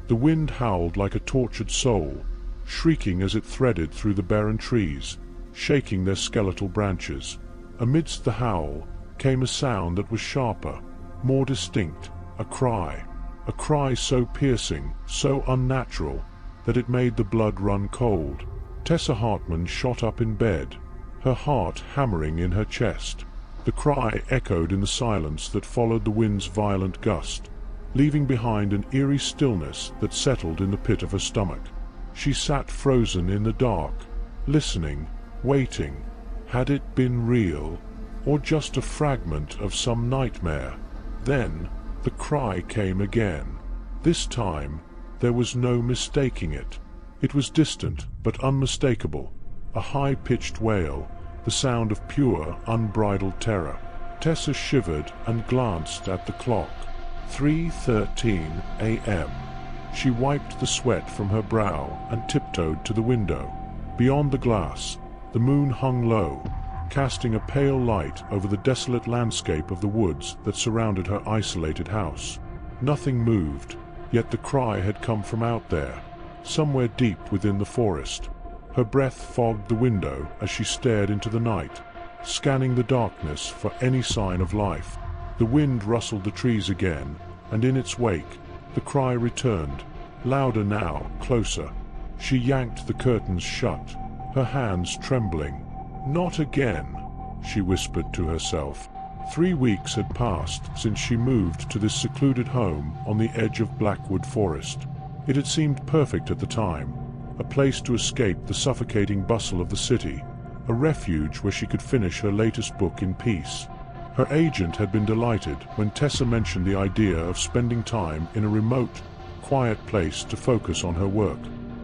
The wind howled like a tortured soul, shrieking as it threaded through the barren trees, shaking their skeletal branches. Amidst the howl came a sound that was sharper, more distinct, a cry so piercing, so unnatural, that it made the blood run cold. Tessa Hartman shot up in bed, her heart hammering in her chest. The cry echoed in the silence that followed the wind's violent gust, leaving behind an eerie stillness that settled in the pit of her stomach. She sat frozen in the dark, listening, waiting. Had it been real, or just a fragment of some nightmare? Then the cry came again. This time there was no mistaking it. It was distant but unmistakable, a high-pitched wail, the sound of pure, unbridled terror. Tessa shivered and glanced at the clock. 3:13 a.m. She wiped the sweat from her brow and tiptoed to the window. Beyond the glass, the moon hung low, casting a pale light over the desolate landscape of the woods that surrounded her isolated house. Nothing moved, yet the cry had come from out there, somewhere deep within the forest. Her breath fogged the window as she stared into the night, scanning the darkness for any sign of life. The wind rustled the trees again, and in its wake, the cry returned, louder now, closer. She yanked the curtains shut, her hands trembling. "Not again," she whispered to herself. 3 weeks had passed since she moved to this secluded home on the edge of Blackwood Forest. It had seemed perfect at the time, a place to escape the suffocating bustle of the city, a refuge where she could finish her latest book in peace. Her agent had been delighted when Tessa mentioned the idea of spending time in a remote, quiet place to focus on her work.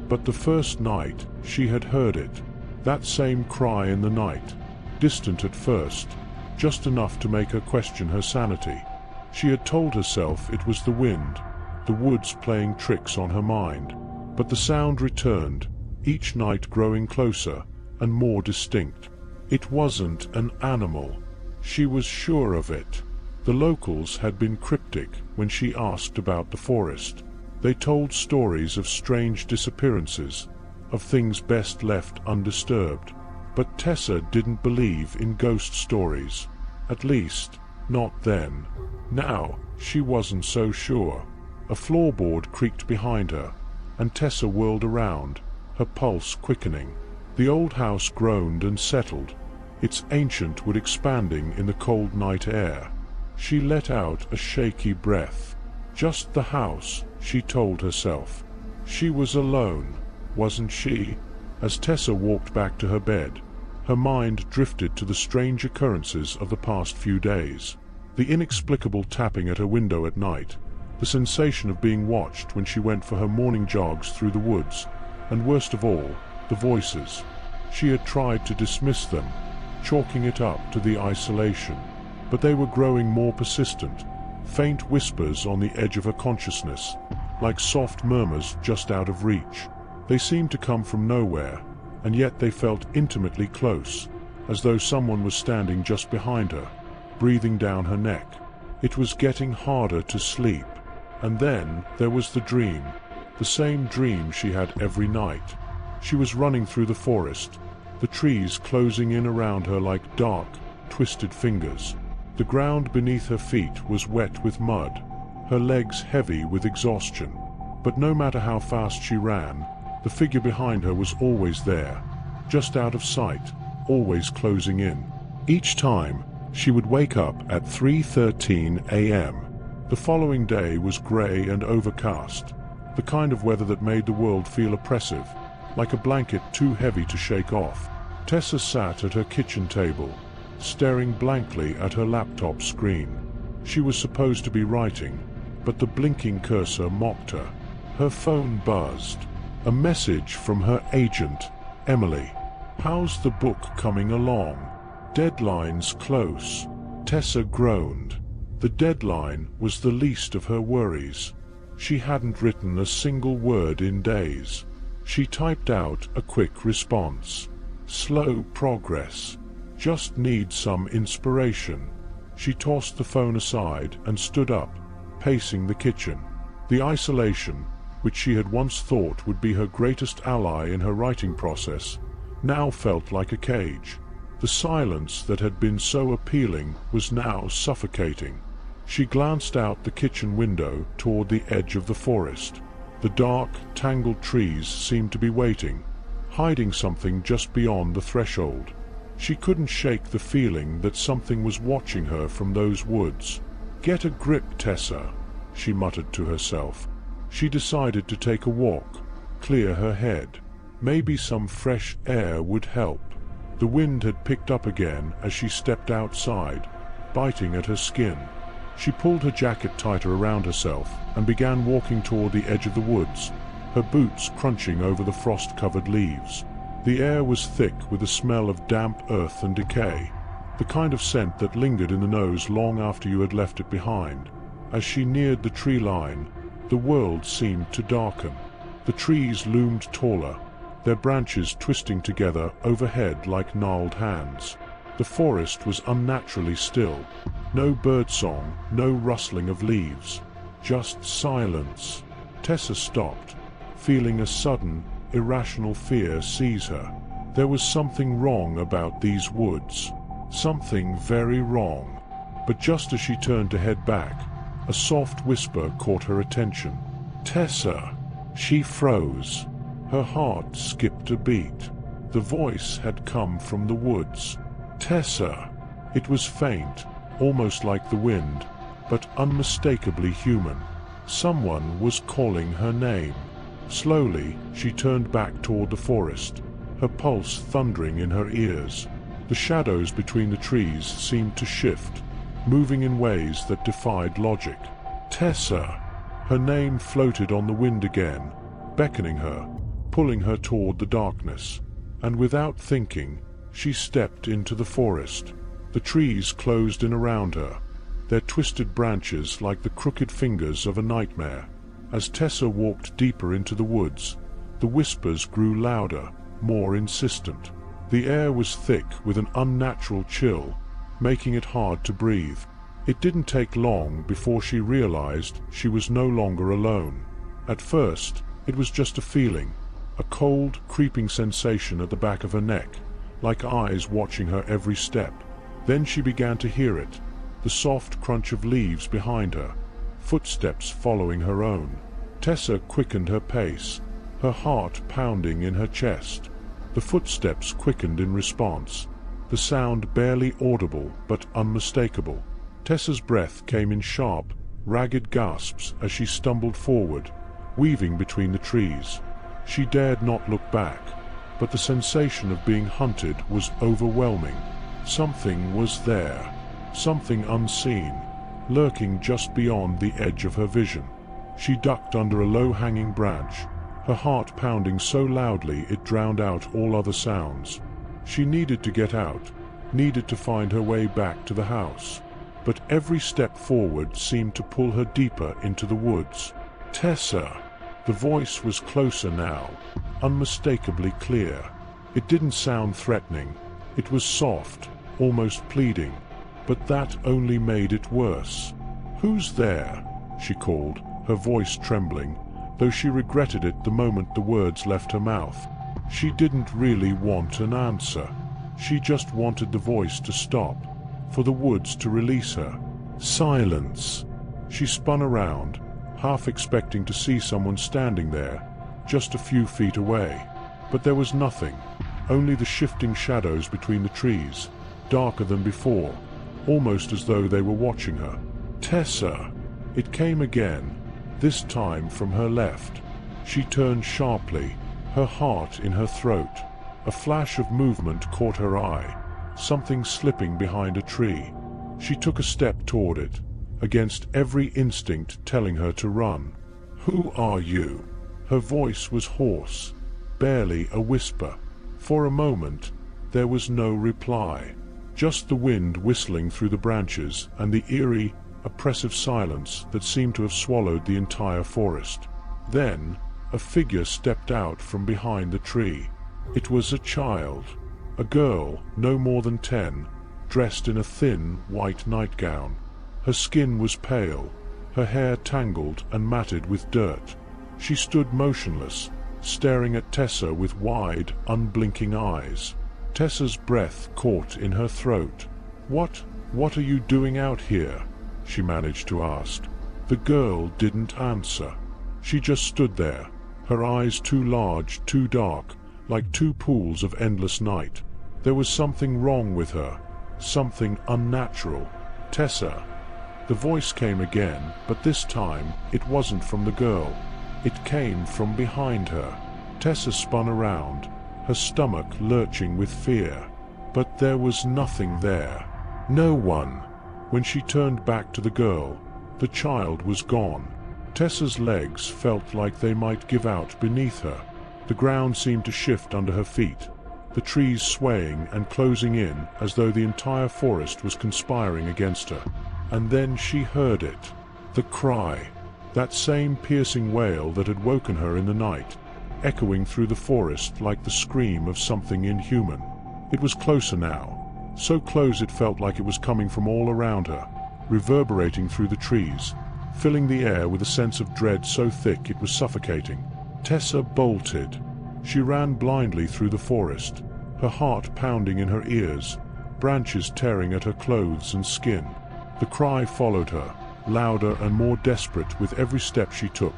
But the first night she had heard it, that same cry in the night, distant at first, just enough to make her question her sanity. She had told herself it was the wind, the woods playing tricks on her mind. But the sound returned, each night growing closer and more distinct. It wasn't an animal. She was sure of it. The locals had been cryptic when she asked about the forest. They told stories of strange disappearances, of things best left undisturbed. But Tessa didn't believe in ghost stories. At least, not then. Now, she wasn't so sure. A floorboard creaked behind her, and Tessa whirled around, her pulse quickening. The old house groaned and settled, its ancient wood expanding in the cold night air. She let out a shaky breath. Just the house, she told herself. She was alone, wasn't she? As Tessa walked back to her bed, her mind drifted to the strange occurrences of the past few days. The inexplicable tapping at her window at night, the sensation of being watched when she went for her morning jogs through the woods, and worst of all, the voices. She had tried to dismiss them, chalking it up to the isolation, but they were growing more persistent, faint whispers on the edge of her consciousness, like soft murmurs just out of reach. They seemed to come from nowhere, and yet they felt intimately close, as though someone was standing just behind her, breathing down her neck. It was getting harder to sleep. And then there was the dream, the same dream she had every night. She was running through the forest, the trees closing in around her like dark, twisted fingers. The ground beneath her feet was wet with mud, her legs heavy with exhaustion. But no matter how fast she ran, the figure behind her was always there, just out of sight, always closing in. Each time, she would wake up at 3:13 a.m. The following day was grey and overcast, the kind of weather that made the world feel oppressive, like a blanket too heavy to shake off. Tessa sat at her kitchen table, staring blankly at her laptop screen. She was supposed to be writing, but the blinking cursor mocked her. Her phone buzzed. A message from her agent, Emily. "How's the book coming along? Deadline's close." Tessa groaned. The deadline was the least of her worries. She hadn't written a single word in days. She typed out a quick response. "Slow progress. Just need some inspiration." She tossed the phone aside and stood up, pacing the kitchen. The isolation, which she had once thought would be her greatest ally in her writing process, now felt like a cage. The silence that had been so appealing was now suffocating. She glanced out the kitchen window toward the edge of the forest. The dark, tangled trees seemed to be waiting, hiding something just beyond the threshold. She couldn't shake the feeling that something was watching her from those woods. "Get a grip, Tessa," she muttered to herself. She decided to take a walk, clear her head. Maybe some fresh air would help. The wind had picked up again as she stepped outside, biting at her skin. She pulled her jacket tighter around herself and began walking toward the edge of the woods, her boots crunching over the frost-covered leaves. The air was thick with the smell of damp earth and decay, the kind of scent that lingered in the nose long after you had left it behind. As she neared the tree line, the world seemed to darken. The trees loomed taller, their branches twisting together overhead like gnarled hands. The forest was unnaturally still. No birdsong, no rustling of leaves, just silence. Tessa stopped, feeling a sudden, irrational fear seize her. There was something wrong about these woods. Something very wrong. But just as she turned to head back, a soft whisper caught her attention. "Tessa!" She froze. Her heart skipped a beat. The voice had come from the woods. "Tessa!" It was faint, almost like the wind, but unmistakably human. Someone was calling her name. Slowly, she turned back toward the forest, her pulse thundering in her ears. The shadows between the trees seemed to shift, moving in ways that defied logic. "Tessa!" Her name floated on the wind again, beckoning her, pulling her toward the darkness. And without thinking, she stepped into the forest. The trees closed in around her, their twisted branches like the crooked fingers of a nightmare. As Tessa walked deeper into the woods, the whispers grew louder, more insistent. The air was thick with an unnatural chill, making it hard to breathe. It didn't take long before she realized she was no longer alone. At first, it was just a feeling, a cold, creeping sensation at the back of her neck, like eyes watching her every step. Then she began to hear it, the soft crunch of leaves behind her, footsteps following her own. Tessa quickened her pace, her heart pounding in her chest. The footsteps quickened in response, the sound barely audible but unmistakable. Tessa's breath came in sharp, ragged gasps as she stumbled forward, weaving between the trees. She dared not look back, but the sensation of being hunted was overwhelming. Something was there, something unseen, lurking just beyond the edge of her vision. She ducked under a low-hanging branch, her heart pounding so loudly it drowned out all other sounds. She needed to get out, needed to find her way back to the house. But every step forward seemed to pull her deeper into the woods. "Tessa!" The voice was closer now, unmistakably clear. It didn't sound threatening. It was soft, almost pleading, but that only made it worse. "Who's there?" she called, her voice trembling, though she regretted it the moment the words left her mouth. She didn't really want an answer. She just wanted the voice to stop, for the woods to release her. Silence. She spun around, half expecting to see someone standing there, just a few feet away. But there was nothing, only the shifting shadows between the trees, darker than before, almost as though they were watching her. "Tessa!" It came again, this time from her left. She turned sharply, her heart in her throat. A flash of movement caught her eye, something slipping behind a tree. She took a step toward it, against every instinct telling her to run. "Who are you?" Her voice was hoarse, barely a whisper. For a moment, there was no reply, just the wind whistling through the branches and the eerie, oppressive silence that seemed to have swallowed the entire forest. Then, a figure stepped out from behind the tree. It was a child, a girl no more than 10, dressed in a thin, white nightgown. Her skin was pale, her hair tangled and matted with dirt. She stood motionless, staring at Tessa with wide, unblinking eyes. Tessa's breath caught in her throat. What are you doing out here?" she managed to ask. The girl didn't answer. She just stood there, her eyes too large, too dark, like two pools of endless night. There was something wrong with her, something unnatural. "Tessa." The voice came again, but this time it wasn't from the girl. It came from behind her. Tessa spun around, her stomach lurching with fear. But there was nothing there. No one. When she turned back to the girl, the child was gone. Tessa's legs felt like they might give out beneath her. The ground seemed to shift under her feet, the trees swaying and closing in as though the entire forest was conspiring against her. And then she heard it. The cry. That same piercing wail that had woken her in the night, echoing through the forest like the scream of something inhuman. It was closer now, so close it felt like it was coming from all around her, reverberating through the trees, filling the air with a sense of dread so thick it was suffocating. Tessa bolted. She ran blindly through the forest, her heart pounding in her ears, branches tearing at her clothes and skin. The cry followed her, louder and more desperate with every step she took,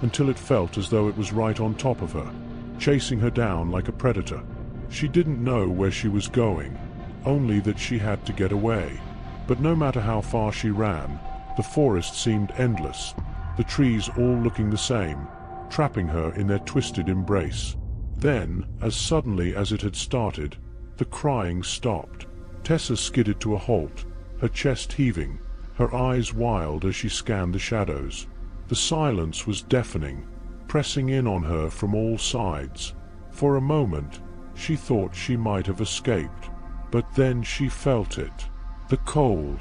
until it felt as though it was right on top of her, chasing her down like a predator. She didn't know where she was going, only that she had to get away. But no matter how far she ran, the forest seemed endless, the trees all looking the same, trapping her in their twisted embrace. Then, as suddenly as it had started, the crying stopped. Tessa skidded to a halt, her chest heaving, her eyes wild as she scanned the shadows. The silence was deafening, pressing in on her from all sides. For a moment, she thought she might have escaped, but then she felt it. The cold.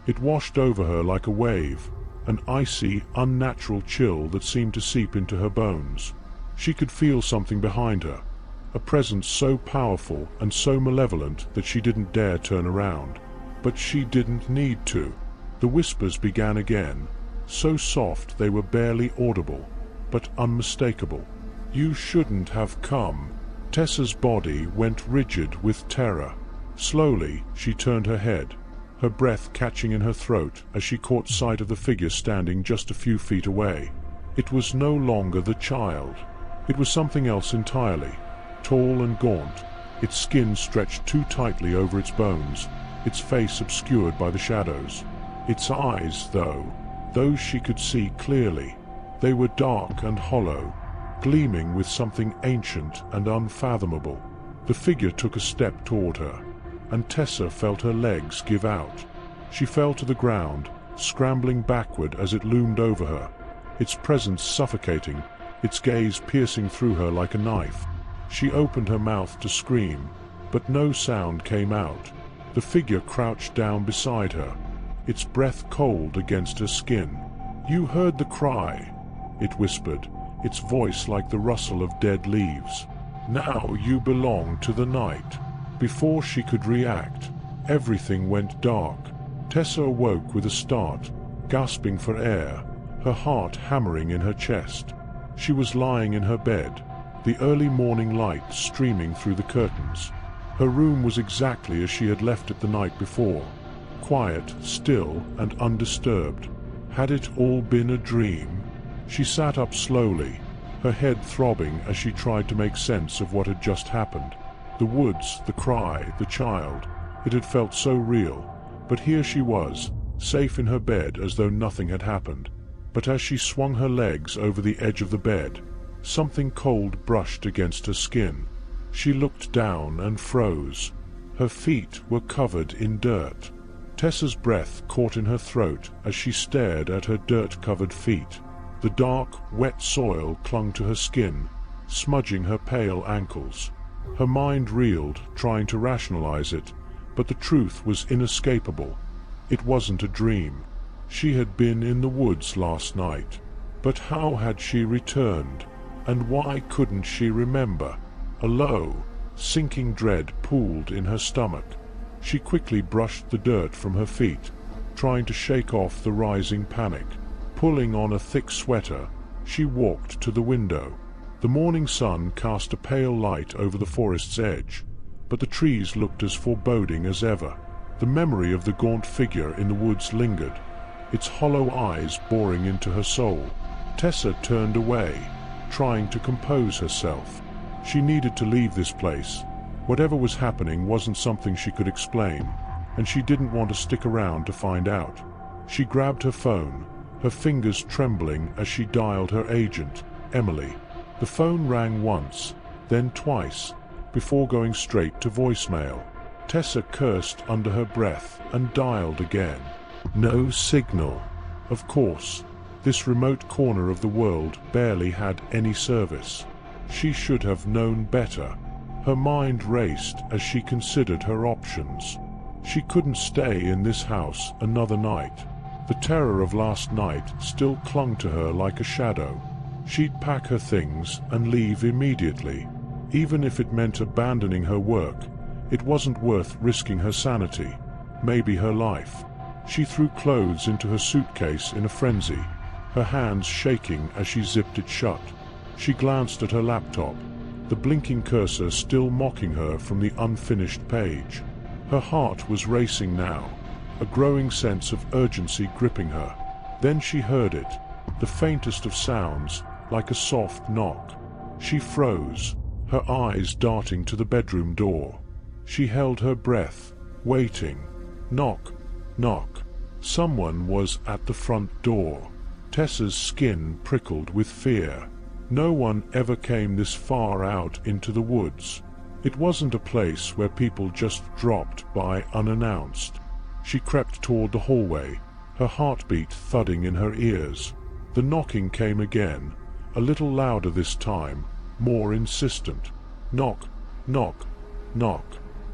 It washed over her like a wave, an icy, unnatural chill that seemed to seep into her bones. She could feel something behind her, a presence so powerful and so malevolent that she didn't dare turn around. But she didn't need to. The whispers began again, so soft they were barely audible, but unmistakable. "You shouldn't have come." Tessa's body went rigid with terror. Slowly, she turned her head, her breath catching in her throat as she caught sight of the figure standing just a few feet away. It was no longer the child. It was something else entirely, tall and gaunt, its skin stretched too tightly over its bones, its face obscured by the shadows. Its eyes, though, those she could see clearly. They were dark and hollow, gleaming with something ancient and unfathomable. The figure took a step toward her, and Tessa felt her legs give out. She fell to the ground, scrambling backward as it loomed over her, its presence suffocating, its gaze piercing through her like a knife. She opened her mouth to scream, but no sound came out. The figure crouched down beside her, its breath cold against her skin. "You heard the cry," it whispered, its voice like the rustle of dead leaves. "Now you belong to the night." Before she could react, everything went dark. Tessa awoke with a start, gasping for air, her heart hammering in her chest. She was lying in her bed, the early morning light streaming through the curtains. Her room was exactly as she had left it the night before, quiet, still, and undisturbed. Had it all been a dream? She sat up slowly, her head throbbing as she tried to make sense of what had just happened. The woods, the cry, the child, it had felt so real, but here she was, safe in her bed as though nothing had happened. But as she swung her legs over the edge of the bed, something cold brushed against her skin. She looked down and froze. Her feet were covered in dirt. Tessa's breath caught in her throat as she stared at her dirt-covered feet. The dark, wet soil clung to her skin, smudging her pale ankles. Her mind reeled, trying to rationalize it, but the truth was inescapable. It wasn't a dream. She had been in the woods last night. But how had she returned? And why couldn't she remember? A low, sinking dread pooled in her stomach. She quickly brushed the dirt from her feet, trying to shake off the rising panic. Pulling on a thick sweater, She walked to the window. The morning sun cast a pale light over the forest's edge, but the trees looked as foreboding as ever. The memory of the gaunt figure in the woods lingered, its hollow eyes boring into her soul. Tessa turned away, trying to compose herself. She needed to leave this place. Whatever was happening wasn't something she could explain, and she didn't want to stick around to find out. She grabbed her phone, her fingers trembling as she dialed her agent, Emily. The phone rang once, then twice, before going straight to voicemail. Tessa cursed under her breath and dialed again. No signal. Of course, this remote corner of the world barely had any service. She should have known better. Her mind raced as she considered her options. She couldn't stay in this house another night. The terror of last night still clung to her like a shadow. She'd pack her things and leave immediately. Even if it meant abandoning her work, it wasn't worth risking her sanity, maybe her life. She threw clothes into her suitcase in a frenzy, her hands shaking as she zipped it shut. She glanced at her laptop, the blinking cursor still mocking her from the unfinished page. Her heart was racing now, a growing sense of urgency gripping her. Then she heard it, the faintest of sounds, like a soft knock. She froze, her eyes darting to the bedroom door. She held her breath, waiting. Knock, knock. Someone was at the front door. Tessa's skin prickled with fear. No one ever came this far out into the woods. It wasn't a place where people just dropped by unannounced. She crept toward the hallway, her heartbeat thudding in her ears. The knocking came again, a little louder this time, more insistent. Knock, knock, knock.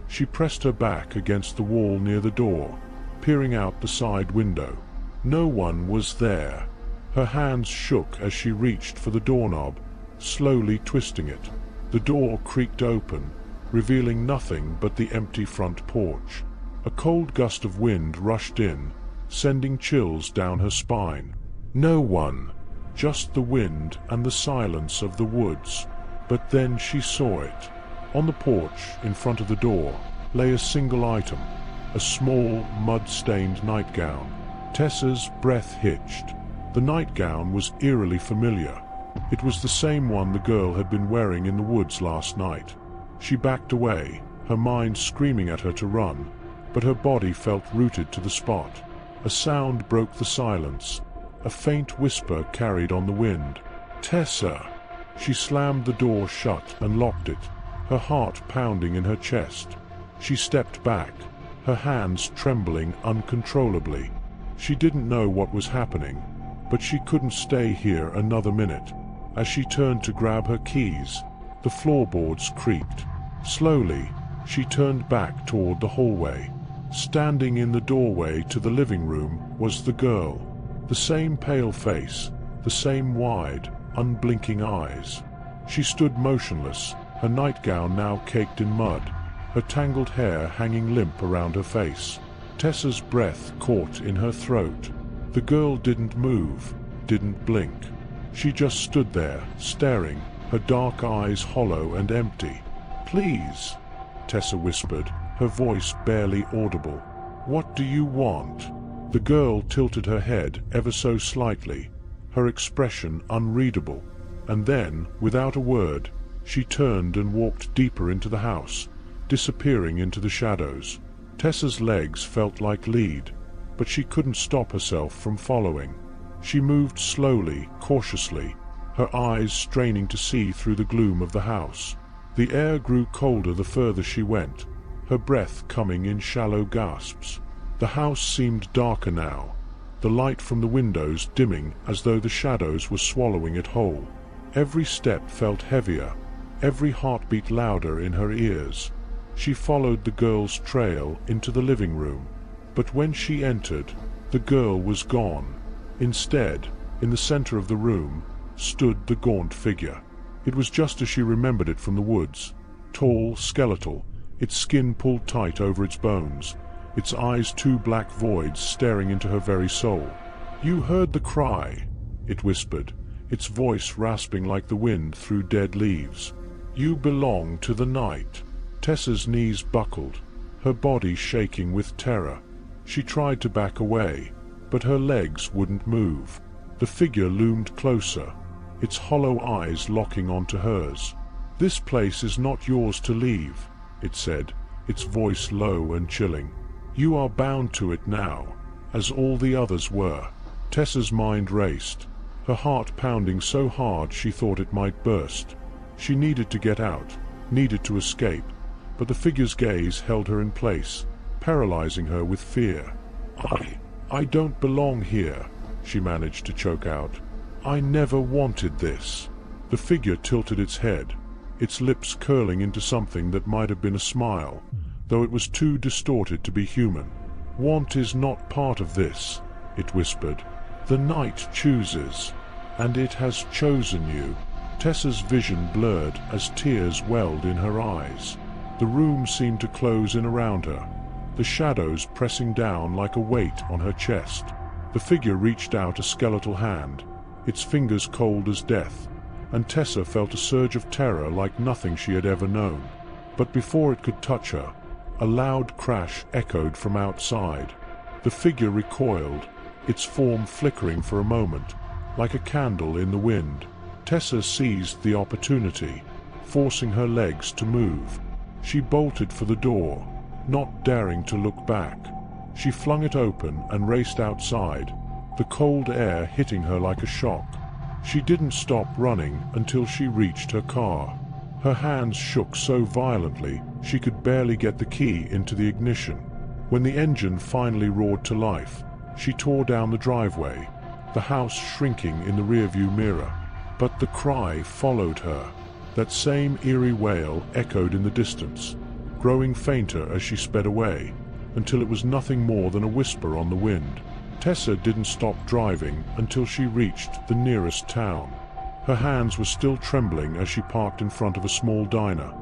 She pressed her back against the wall near the door, peering out the side window. No one was there. Her hands shook as she reached for the doorknob, slowly twisting it. The door creaked open, revealing nothing but the empty front porch. A cold gust of wind rushed in, sending chills down her spine. No one, just the wind and the silence of the woods. But then she saw it. On the porch, in front of the door, lay a single item, a small, mud-stained nightgown. Tessa's breath hitched. The nightgown was eerily familiar. It was the same one the girl had been wearing in the woods last night. She backed away, her mind screaming at her to run, but her body felt rooted to the spot. A sound broke the silence, a faint whisper carried on the wind. Tessa! She slammed the door shut and locked it, her heart pounding in her chest. She stepped back, her hands trembling uncontrollably. She didn't know what was happening, but she couldn't stay here another minute. As she turned to grab her keys, the floorboards creaked. Slowly, she turned back toward the hallway. Standing in the doorway to the living room was the girl. The same pale face, the same wide, unblinking eyes. She stood motionless, her nightgown now caked in mud, her tangled hair hanging limp around her face. Tessa's breath caught in her throat. The girl didn't move, didn't blink. She just stood there, staring, her dark eyes hollow and empty. "Please," Tessa whispered, her voice barely audible. "What do you want?" The girl tilted her head ever so slightly, her expression unreadable, and then, without a word, she turned and walked deeper into the house, disappearing into the shadows. Tessa's legs felt like lead, but she couldn't stop herself from following. She moved slowly, cautiously, her eyes straining to see through the gloom of the house. The air grew colder the further she went, her breath coming in shallow gasps. The house seemed darker now, the light from the windows dimming as though the shadows were swallowing it whole. Every step felt heavier, every heartbeat louder in her ears. She followed the girl's trail into the living room, but when she entered, the girl was gone. Instead, in the center of the room, stood the gaunt figure. It was just as she remembered it from the woods, tall, skeletal, its skin pulled tight over its bones, its eyes two black voids staring into her very soul. "You heard the cry," it whispered, its voice rasping like the wind through dead leaves. "You belong to the night." Tessa's knees buckled, her body shaking with terror. She tried to back away, but her legs wouldn't move. The figure loomed closer, its hollow eyes locking onto hers. "This place is not yours to leave," it said, its voice low and chilling. "You are bound to it now, as all the others were." Tessa's mind raced, her heart pounding so hard she thought it might burst. She needed to get out, needed to escape, but the figure's gaze held her in place, paralyzing her with fear. I don't belong here," she managed to choke out. "I never wanted this." The figure tilted its head, its lips curling into something that might have been a smile, though it was too distorted to be human. "Want is not part of this," it whispered. "The night chooses, and it has chosen you." Tessa's vision blurred as tears welled in her eyes. The room seemed to close in around her, the shadows pressing down like a weight on her chest. The figure reached out a skeletal hand, its fingers cold as death, and Tessa felt a surge of terror like nothing she had ever known. But before it could touch her, a loud crash echoed from outside. The figure recoiled, its form flickering for a moment, like a candle in the wind. Tessa seized the opportunity, forcing her legs to move. She bolted for the door, not daring to look back. She flung it open and raced outside, the cold air hitting her like a shock. She didn't stop running until she reached her car. Her hands shook so violently she could barely get the key into the ignition. When the engine finally roared to life, she tore down the driveway, the house shrinking in the rearview mirror. But the cry followed her. That same eerie wail echoed in the distance, growing fainter as she sped away, until it was nothing more than a whisper on the wind. Tessa didn't stop driving until she reached the nearest town. Her hands were still trembling as she parked in front of a small diner,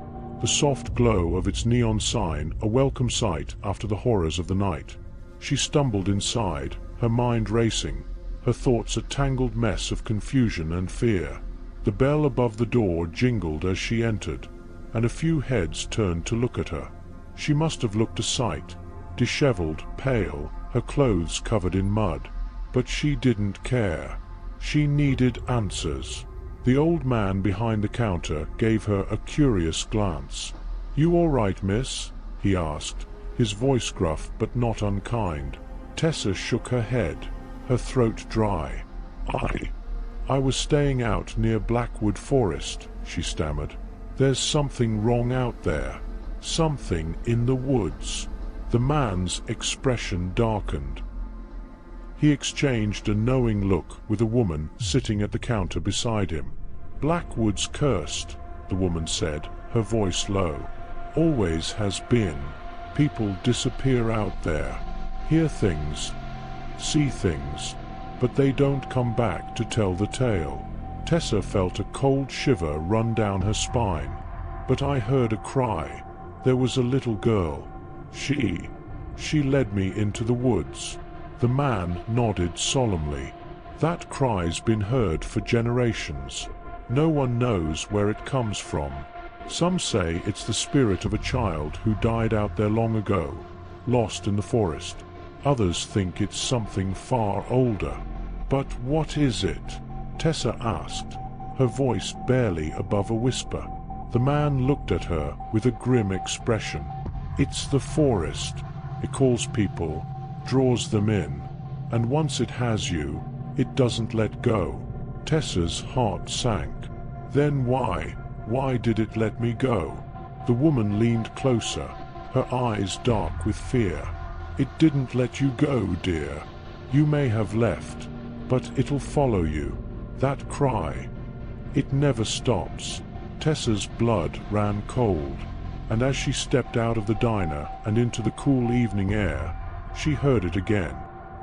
the soft glow of its neon sign a welcome sight after the horrors of the night. She stumbled inside, her mind racing, her thoughts a tangled mess of confusion and fear. The bell above the door jingled as she entered, and a few heads turned to look at her. She must have looked a sight, disheveled, pale, her clothes covered in mud. But she didn't care. She needed answers. The old man behind the counter gave her a curious glance. "You all right, miss?" he asked, his voice gruff but not unkind. Tessa shook her head, her throat dry. I was staying out near Blackwood Forest," she stammered. "There's something wrong out there. Something in the woods." The man's expression darkened. He exchanged a knowing look with a woman sitting at the counter beside him. "Blackwood's cursed," the woman said, her voice low. "Always has been. People disappear out there, hear things, see things, but they don't come back to tell the tale." Tessa felt a cold shiver run down her spine. "But I heard a cry. There was a little girl. She led me into the woods." The man nodded solemnly. "That cry's been heard for generations. No one knows where it comes from. Some say it's the spirit of a child who died out there long ago, lost in the forest. Others think it's something far older. But what is it?" Tessa asked, her voice barely above a whisper. The man looked at her with a grim expression. "It's the forest. It calls people, draws them in, and once it has you, it doesn't let go." Tessa's heart sank. "Then why did it let me go?" The woman leaned closer, her eyes dark with fear. "It didn't let you go, dear. You may have left, but it'll follow you. That cry, it never stops." Tessa's blood ran cold, and as she stepped out of the diner and into the cool evening air, she heard it again.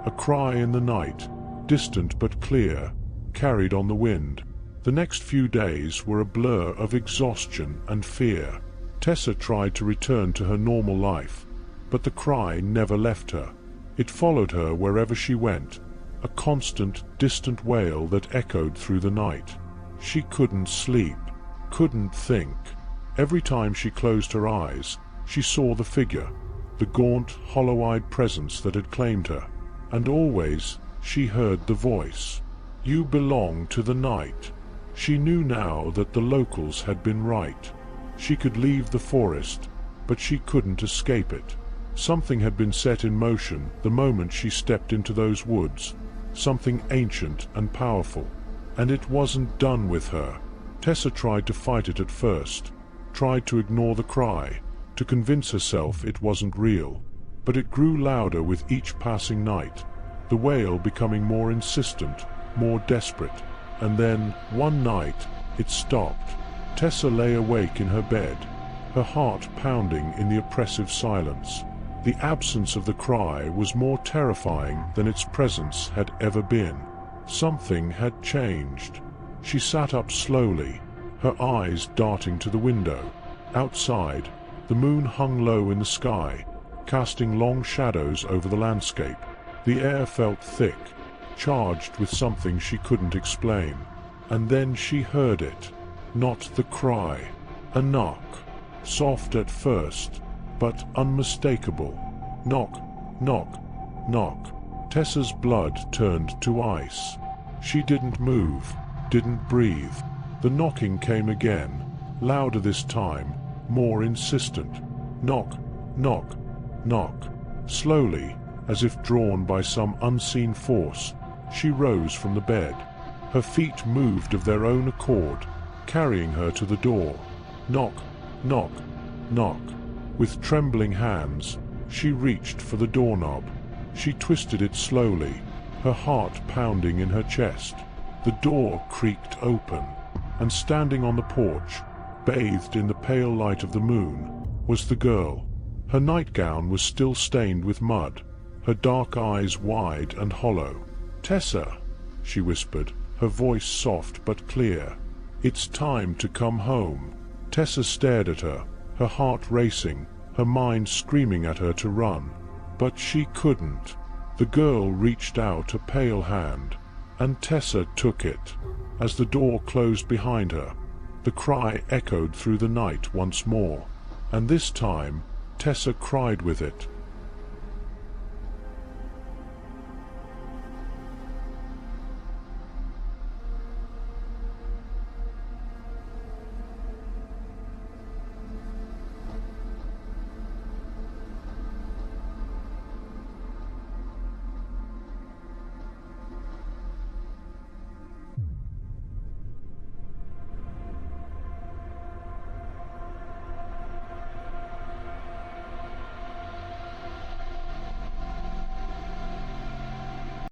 A cry in the night, distant but clear, carried on the wind. The next few days were a blur of exhaustion and fear. Tessa tried to return to her normal life, but the cry never left her. It followed her wherever she went, a constant, distant wail that echoed through the night. She couldn't sleep, couldn't think. Every time she closed her eyes, she saw the figure, the gaunt, hollow-eyed presence that had claimed her. And always she heard the voice. You belong to the night. She knew now that the locals had been right. She could leave the forest, but she couldn't escape it. Something had been set in motion the moment she stepped into those woods, something ancient and powerful, and it wasn't done with her. Tessa tried to fight it at first, tried to ignore the cry, to convince herself it wasn't real, but it grew louder with each passing night, the wail becoming more insistent, more desperate, and then, one night, it stopped. Tessa lay awake in her bed, her heart pounding in the oppressive silence. The absence of the cry was more terrifying than its presence had ever been. Something had changed. She sat up slowly, her eyes darting to the window. Outside, the moon hung low in the sky, casting long shadows over the landscape. The air felt thick, charged with something she couldn't explain. And then she heard it. Not the cry. A knock. Soft at first, but unmistakable. Knock, knock, knock. Tessa's blood turned to ice. She didn't move, didn't breathe. The knocking came again, louder this time, more insistent. Knock, knock, knock. Slowly, as if drawn by some unseen force, she rose from the bed. Her feet moved of their own accord, carrying her to the door. Knock, knock, knock. With trembling hands, she reached for the doorknob. She twisted it slowly, her heart pounding in her chest. The door creaked open, and standing on the porch, bathed in the pale light of the moon, was the girl. Her nightgown was still stained with mud, her dark eyes wide and hollow. "Tessa," she whispered, her voice soft but clear. "It's time to come home." Tessa stared at her, her heart racing, her mind screaming at her to run. But she couldn't. The girl reached out a pale hand, and Tessa took it. As the door closed behind her, the cry echoed through the night once more, and this time Tessa cried with it.